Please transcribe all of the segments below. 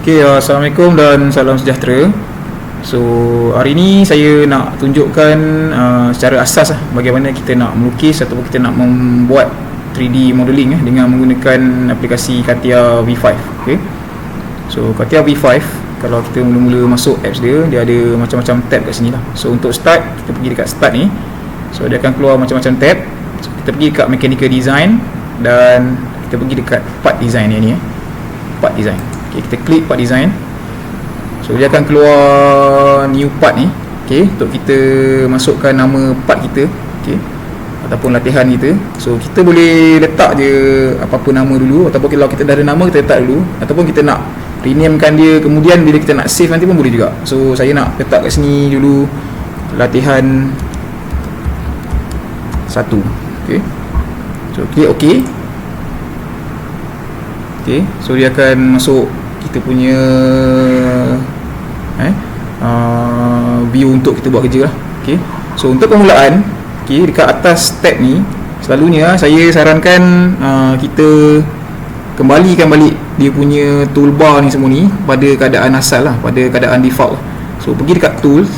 Okay, Assalamualaikum dan salam sejahtera. So, hari ni saya nak tunjukkan secara asas bagaimana kita nak melukis ataupun kita nak membuat 3D modeling dengan menggunakan aplikasi CATIA V5. Okay. So, CATIA V5, kalau kita mula-mula masuk apps dia ada macam-macam tab kat sini lah. So, untuk start, kita pergi dekat start ni. So, dia akan keluar macam-macam tab. So, kita pergi dekat mechanical design dan kita pergi dekat part design ni part design. Okay, kita klik part design. So dia akan keluar new part ni. Okay, untuk kita masukkan nama part kita, okay, ataupun latihan kita. So kita boleh letak je apa-apa nama dulu, ataupun kalau kita dah ada nama kita letak dulu, ataupun kita nak renamekan dia kemudian bila kita nak save nanti pun boleh juga. So saya nak letak kat sini dulu latihan 1. Okay, so klik OK. Okay, so dia akan masuk kita punya view untuk kita buat kerja lah. Okay, so untuk permulaan, okay, dekat atas tab ni selalunya saya sarankan kita kembalikan balik dia punya toolbar ni semua ni pada keadaan asal lah, pada keadaan default. So pergi dekat tools,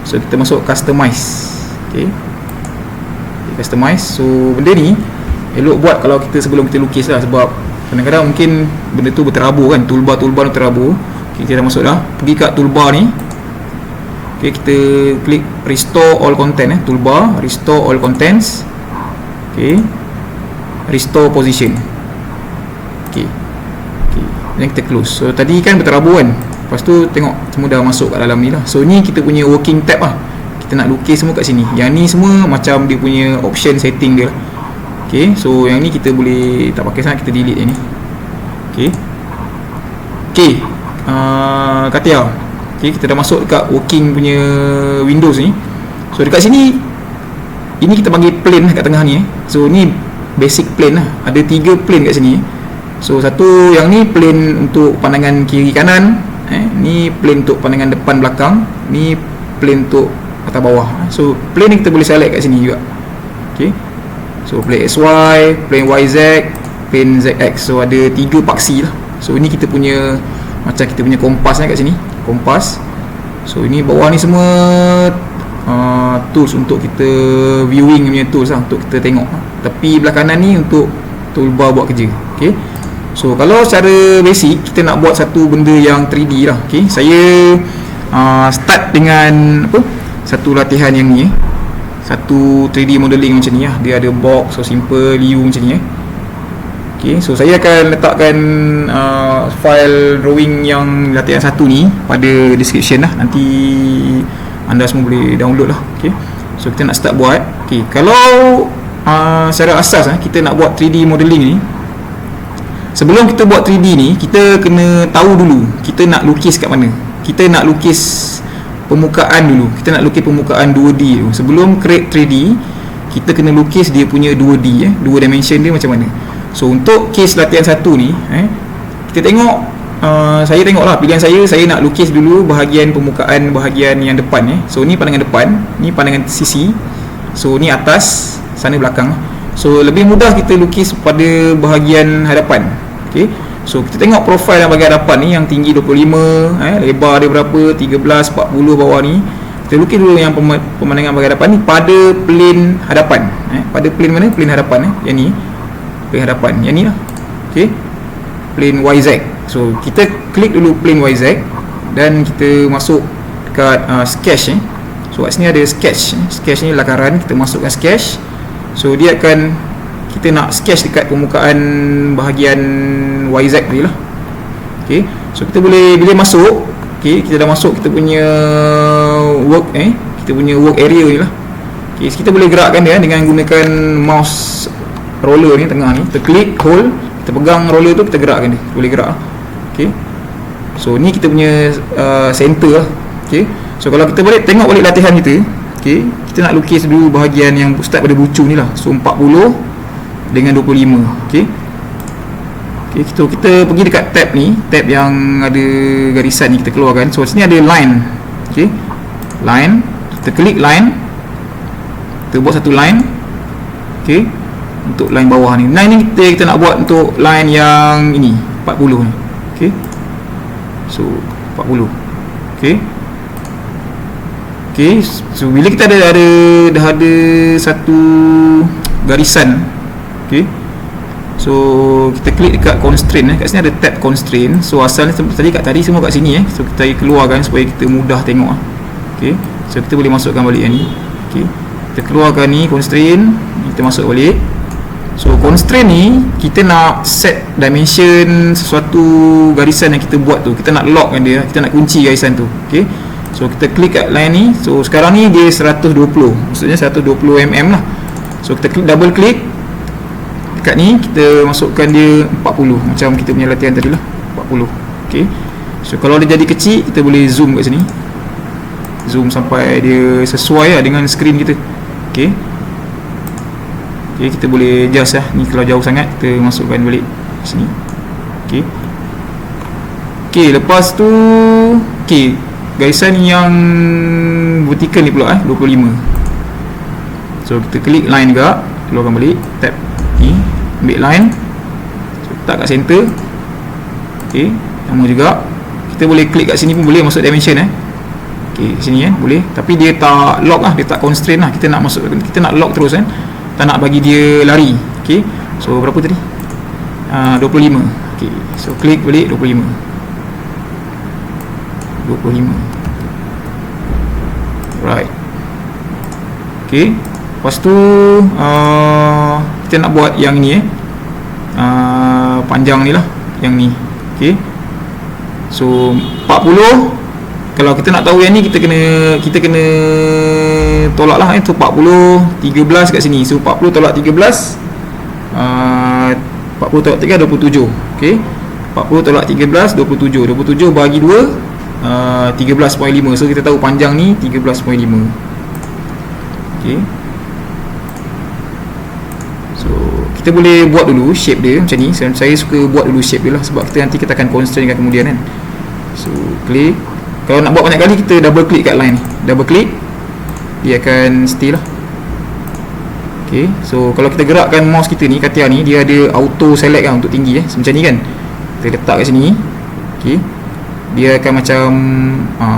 so kita masuk customize. Okay, customize. So benda ni elok buat kalau kita sebelum kita lukis lah, sebab kadang-kadang mungkin benda tu berterabur kan, toolbar tu terabur. Okay, kita dah masuk dah, pergi kat toolbar ni. Okay, kita klik restore all content, toolbar restore all contents. Okay, restore position. Okay, dan kita close. So tadi kan berterabur kan, lepas tu tengok semua dah masuk kat dalam ni lah. So ni kita punya working tab lah, kita nak lukis semua kat sini. Yang ni semua macam dia punya option setting dia lah. Okay, so yang ni kita boleh tak pakai sangat, kita delete yang ni. Okay, CATIA. Okay, kita dah masuk dekat working punya Windows ni. So dekat sini, ini kita panggil plane kat tengah ni. So ni basic plane lah, ada 3 plane kat sini. So satu yang ni plane untuk pandangan kiri kanan, ni plane untuk pandangan depan belakang, ni plane untuk atas bawah. So plane ni kita boleh select kat sini juga. Okay, so plane XY, plane YZ, plane ZX. So ada 3 paksi lah. So ini kita punya, macam kita punya kompas kat sini, kompas. So ini bawah ni semua tools untuk kita viewing punya tools lah, untuk kita tengok. Tepi belah kanan ni untuk toolbar buat kerja. Okay, so kalau secara basic kita nak buat satu benda yang 3D lah. Okay, saya start dengan satu latihan yang ni, satu 3D modeling macam ni lah. Dia ada box, so simple, liu macam ni. Okay, so saya akan letakkan file drawing yang latihan 1 ni pada description lah. Nanti anda semua boleh download lah. Okay, so kita nak start buat. Okay, kalau secara asas kita nak buat 3D modeling ni, sebelum kita buat 3D ni, kita kena tahu dulu kita nak lukis kat mana. Kita nak lukis permukaan dulu, kita nak lukis permukaan 2D dulu. Sebelum create 3D, kita kena lukis dia punya 2D, 2 dimension dia macam mana. So untuk case latihan 1 ni, kita tengok, saya tengok lah pilihan saya nak lukis dulu bahagian permukaan, bahagian yang depan. So ni pandangan depan, ni pandangan sisi. So ni atas, sana belakang. So lebih mudah kita lukis pada bahagian hadapan. Okay, so kita tengok profil yang bahagian hadapan ni, yang tinggi 25, lebar dia berapa, 13, 40 bawah ni. Kita lukis dulu yang pemandangan bahagian hadapan ni pada plane hadapan. Pada plane mana? Plane hadapan. Yang ni plane hadapan, yang ni lah. Okay, plane YZ. So kita klik dulu plane YZ dan kita masuk dekat sketch. So kat sini ada sketch. Sketch ni lakaran, kita masukkan sketch. So dia akan, kita nak sketch dekat permukaan bahagian YZ tadi lah. Okay, so kita boleh, bila masuk, okay, kita dah masuk kita punya work, kita punya work area ni lah. Okay, so kita boleh gerakkan dia dengan gunakan mouse roller ni tengah ni. Kita klik, hold, kita pegang roller tu, kita gerakkan dia, boleh gerak lah. Okay, so ni kita punya center lah. Okay, so kalau kita balik tengok balik latihan kita, okay, kita nak lukis dulu bahagian yang start pada bucu ni lah. So 40 dengan 25. Okay, okay, kita pergi dekat tab ni, tab yang ada garisan ni, kita keluarkan. So sini ada line. Okay, line, kita klik line, kita buat satu line. Okay, untuk line bawah ni. Line ni kita nak buat untuk line yang ini 40 ni. Okay, So 40. okey. Okey, so bila kita dah ada satu garisan, okey, so kita klik dekat constraint kat sini ada tab constraint. So asalnya tadi semua kat sini so kita keluarkan supaya kita mudah tengok okey. So kita boleh masukkan balik yang ni, okey, kita keluarkan ni constraint, kita masuk balik. So constraint ni kita nak set dimension sesuatu garisan yang kita buat tu, kita nak lockkan dia, kita nak kunci garisan tu, okey. So kita klik kat line ni. So sekarang ni dia 120, maksudnya 120 mm lah. So kita klik, double klik dekat ni, kita masukkan dia 40 macam kita punya latihan tadi lah, 40. okey. So kalau dia jadi kecil, kita boleh zoom kat sini, zoom sampai dia sesuai lah dengan skrin kita, okey. okey, kita boleh adjust lah ni. Kalau jauh sangat, kita masukkan balik sini, okey. okey, lepas tu okey, garisan yang vertical ni pula 25. So kita klik line juga, keluarkan balik, tab ni, ambil line, so, letak kat center, okey. Sama juga kita boleh klik kat sini pun boleh masuk dimension okey, sini boleh, tapi dia tak lock lah, dia tak constraint lah. Kita nak masuk, kita nak lock terus tak nak bagi dia lari, okey. So berapa tadi? 25. okey, so klik balik 25. Right. okey, lepas tu kita nak buat yang ni panjang ni lah, yang ni, okey. So 40. Kalau kita nak tahu yang ni, kita kena tolak lah tu 40, 13 kat sini. So 40 tolak 13, 40 tolak 3 27, okey. 40 tolak 13 27 bagi 2 13.5. So kita tahu panjang ni 13.5. okey. So kita boleh buat dulu shape dia macam ni. Saya suka buat dulu shape dia lah, sebab nanti kita akan constraint kan kemudian kan. So klik. Kalau nak buat banyak kali, kita double klik kat line ni, double klik, dia akan stay lah. okey. So kalau kita gerakkan mouse kita ni, katia ni, dia ada auto select kan untuk tinggi macam ni kan. Kita letak kat sini, okey. Dia akan macam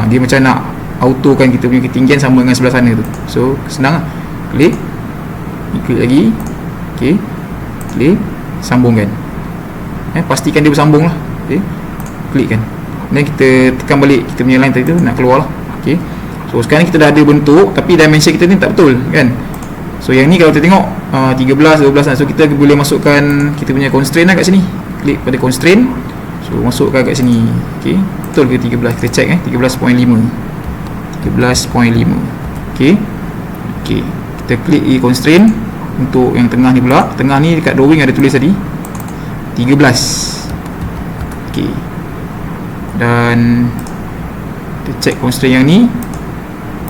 dia macam nak auto kan kita punya ketinggian sama dengan sebelah sana tu. So senang lah, klik lagi, okey, klik, sambungkan, pastikan dia bersambung lah, okey, klikkan, dan kita tekan balik kita punya line tadi tu, nak keluar lah, okey. So sekarang kita dah ada bentuk, tapi dimension kita ni tak betul kan. So yang ni kalau kita tengok 13, 12 lah. So kita boleh masukkan kita punya constraint lah kat sini, klik pada constraint. So masukkan kat sini, okey, betul ke 13? Kita check 13.5, okey. okey, kita klik constraint untuk yang tengah ni pula. Tengah ni dekat drawing ada tulis tadi 13, okey. Dan kita check constraint yang ni,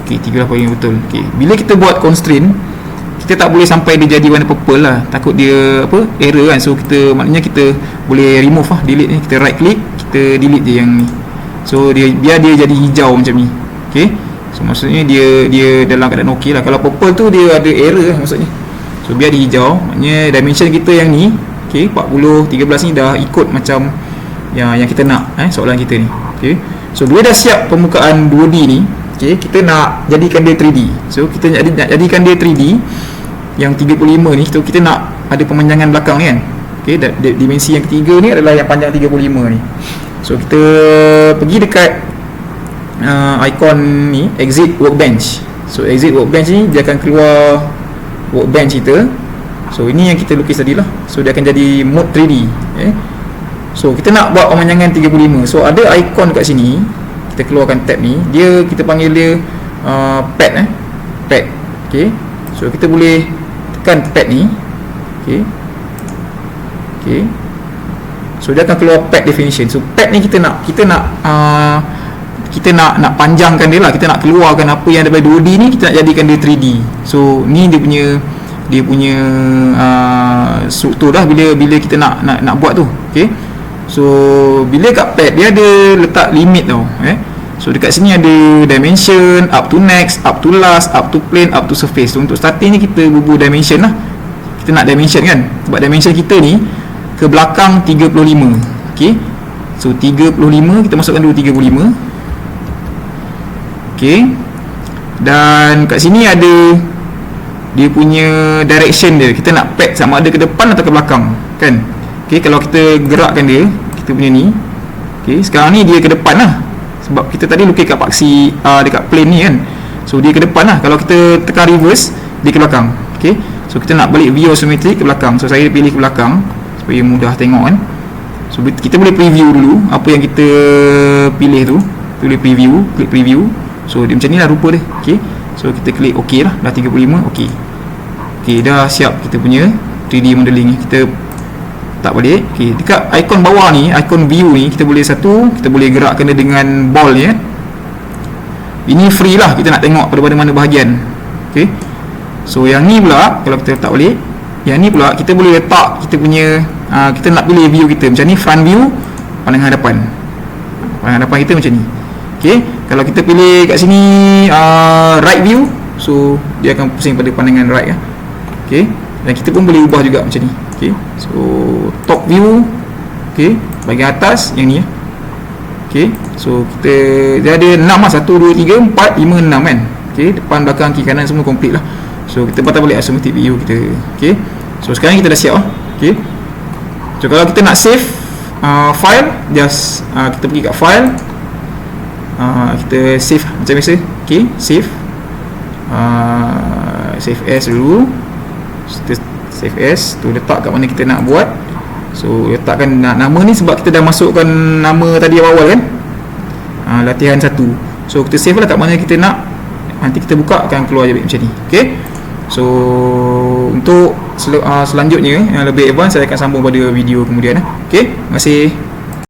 okey, 13.5 betul, okey. Bila kita buat constraint, kita tak boleh sampai dia jadi warna purple lah, takut dia error kan. So kita, maknanya kita boleh remove lah, delete ni, kita right click, kita delete je yang ni. So biar dia jadi hijau macam ni, okey. So maksudnya dia dalam keadaan okey lah. Kalau purple tu dia ada error lah maksudnya. So biar dia hijau, maknanya dimension kita yang ni, okey, 40, 13 ni dah ikut macam yang kita nak soalan kita ni, okey. So bila dah siap permukaan 2D ni, okey, kita nak jadikan dia 3D. So kita nak jadikan dia 3D yang 35 ni, so kita nak ada pemanjangan belakang ni kan, okey. Dimensi yang ketiga ni adalah yang panjang 35 ni. So kita pergi dekat ikon ni, exit workbench. So exit workbench ni, dia akan keluar workbench kita. So ini yang kita lukis tadi lah. So dia akan jadi mode 3D, So kita nak buat pemanjangan 35. So ada ikon kat sini, kita keluarkan tab ni, kita panggil dia pad pad, okey. So kita boleh tekan pad ni, okey. So dia akan keluar pad definition. So pad ni kita nak panjangkan dia lah, kita nak keluarkan apa yang daripada 2D ni, kita nak jadikan dia 3D. So ni dia punya struktur dah bila kita nak buat tu, okey. So bila kat pad dia ada letak limit tau, So dekat sini ada dimension, up to next, up to last, up to plane, up to surface. So untuk starting ni kita bubuh dimension lah. Kita nak dimension kan, sebab dimension kita ni ke belakang 35, okey. So 35 kita masukkan dulu 35. Okey. Dan kat sini ada dia punya direction dia. Kita nak pad sama ada ke depan atau ke belakang, kan? Okey, kalau kita gerakkan dia, kita punya ni. Okey, sekarang ni dia ke depan lah. Sebab kita tadi lukis kat paksi dekat plane ni kan. So dia ke depan lah. Kalau kita tekan reverse, dia ke belakang. Okey. So kita nak balik view isometric ke belakang. So saya pilih ke belakang supaya mudah tengok kan. So kita boleh preview dulu apa yang kita pilih tu. Kita boleh preview, klik preview. So dia macam ni lah rupa dia. Okey. So kita klik OK lah. Dah 35, OK. Okey, dah siap kita punya 3D modeling ni. Kita tak balik. Okey, dekat ikon bawah ni, ikon view ni, kita boleh kita boleh gerakkan dia dengan ball ni kan. Ini free lah, kita nak tengok pada mana bahagian. Okey. So yang ni pula, kalau kita letak balik, yang ni pula kita boleh letak kita punya kita nak pilih view kita. Macam ni front view, pandangan hadapan. Pandangan hadapan kita macam ni. Okey, kalau kita pilih kat sini right view, so dia akan pusing pada pandangan right lah. Okey, dan kita pun boleh ubah juga macam ni. Okey, so top view, okey, bahagian atas yang ni ya. Okey, so dia ada 6 lah, 1 2 3 4 5 6 kan. Okey, depan belakang kiri kanan semua complete lah. So kita patah balik isometric view kita. Okey, so sekarang kita dah siap lah. Okey, so kalau kita nak save file, just kita pergi kat file, kita save macam biasa. Okey, save save as dulu. Kita save as tu, letak kat mana kita nak buat. So letakkan nama ni sebab kita dah masukkan nama tadi awal kan, latihan 1. So kita save lah kat mana kita nak. Nanti kita buka akan keluar je macam ni. Okay, so untuk selanjutnya yang lebih advance saya akan sambung pada video kemudian. Okay, terima kasih.